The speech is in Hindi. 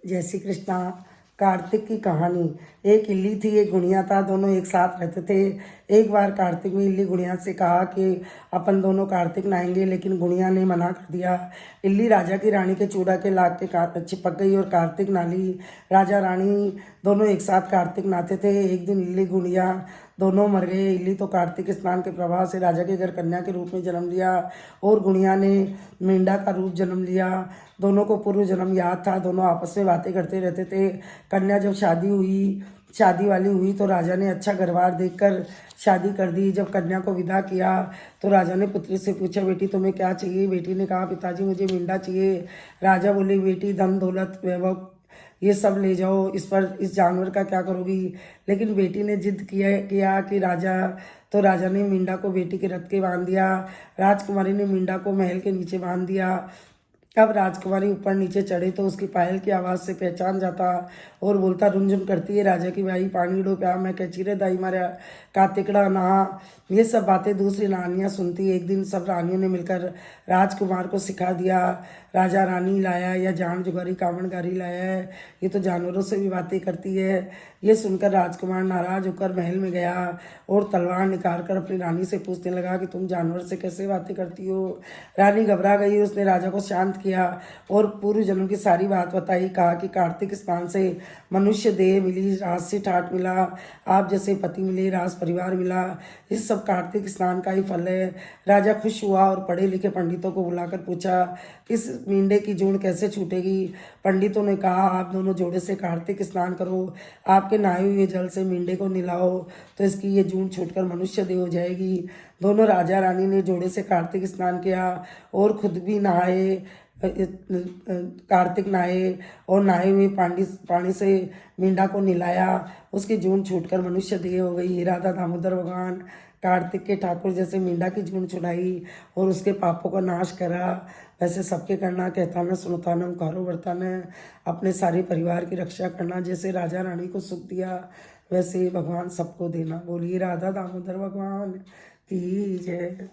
जय श्री कृष्णा। कार्तिक की कहानी। एक इल्ली थी, एक गुड़िया था, दोनों एक साथ रहते थे। एक बार कार्तिक ने इल्ली गुड़िया से कहा कि अपन दोनों कार्तिक नहाएंगे, लेकिन गुड़िया ने मना कर दिया। इल्ली राजा की रानी के चूड़ा के लाग के चिपक गई और कार्तिक नाली। राजा रानी दोनों एक साथ कार्तिक नहाते थे। एक दिन इल्ली गुड़िया दोनों मर गए। इल्ली तो कार्तिक स्नान के प्रभाव से राजा के घर कन्या के रूप में जन्म लिया और गुड़िया ने मेंढा का रूप जन्म लिया। दोनों को पूर्व जन्म याद था, दोनों आपस में बातें करते रहते थे। कन्या जब शादी वाली हुई तो राजा ने अच्छा घरबार देखकर शादी कर दी। जब कन्या को विदा किया तो राजा ने पुत्री से पूछा, बेटी तुम्हें क्या चाहिए? बेटी ने कहा, पिताजी मुझे मेंढा चाहिए। राजा बोले, बेटी धन दौलत वैभव ये सब ले जाओ, इस जानवर का क्या करोगी? लेकिन बेटी ने जिद किया कि राजा ने मींढा को बेटी के रथ के बांध दिया। राजकुमारी ने मींढा को महल के नीचे बांध दिया। अब राजकुमारी ऊपर नीचे चढ़े तो उसकी पायल की आवाज़ से पहचान जाता और बोलता, रुंझुन करती है, राजा की भाई पानी डो प्या, मैं चिरे दाई मारा कार्तिकड़ा नहा। ये सब बातें दूसरी रानियाँ सुनती। एक दिन सब रानियों ने मिलकर राजकुमार को सिखा दिया। राजा रानी लाया या जान जुगारी कामणगारी लाया है, ये तो जानवरों से भी बातें करती है। ये सुनकर राजकुमार नाराज होकर महल में गया और तलवार निकाल कर अपनी रानी से पूछने लगा कि तुम जानवर से कैसे बातें करती हो? रानी घबरा गई। उसने राजा को शांत किया और पूर्व जन्म की सारी बात बताई। कहा कि कार्तिक स्नान से मनुष्य देह मिली, राजसी ठाट मिला, आप जैसे पति मिले, राज परिवार मिला। इस सब कार्तिक स्नान का ही फल है। राजा खुश हुआ और पढ़े लिखे पंडितों को बुलाकर पूछा, इस मींढे की जून कैसे छूटेगी? पंडितों ने कहा, आप दोनों जोड़े से कार्तिक स्नान करो, आपके नहाए हुए जल से मींढे को नहलाओ तो इसकी ये जून छूटकर मनुष्य देह हो जाएगी। दोनों राजा रानी ने जोड़े से कार्तिक स्नान किया और खुद भी नहाए। कार्तिक नहाए और नहाए हुए पानी से मींढा को नहलाया। उसकी जून छूटकर मनुष्य देह हो गई। राधा दामोदर भगवान कार्तिक के ठाकुर जैसे मींढा की जून छुड़ाई और उसके पापों का नाश करा। वैसे सबके करना, कहता न सुनता न उकारो बरता न, अपने सारे परिवार की रक्षा करना। जैसे राजा रानी को सुख दिया वैसे भगवान सबको देना। बोलिए राधा दामोदर भगवान की जय।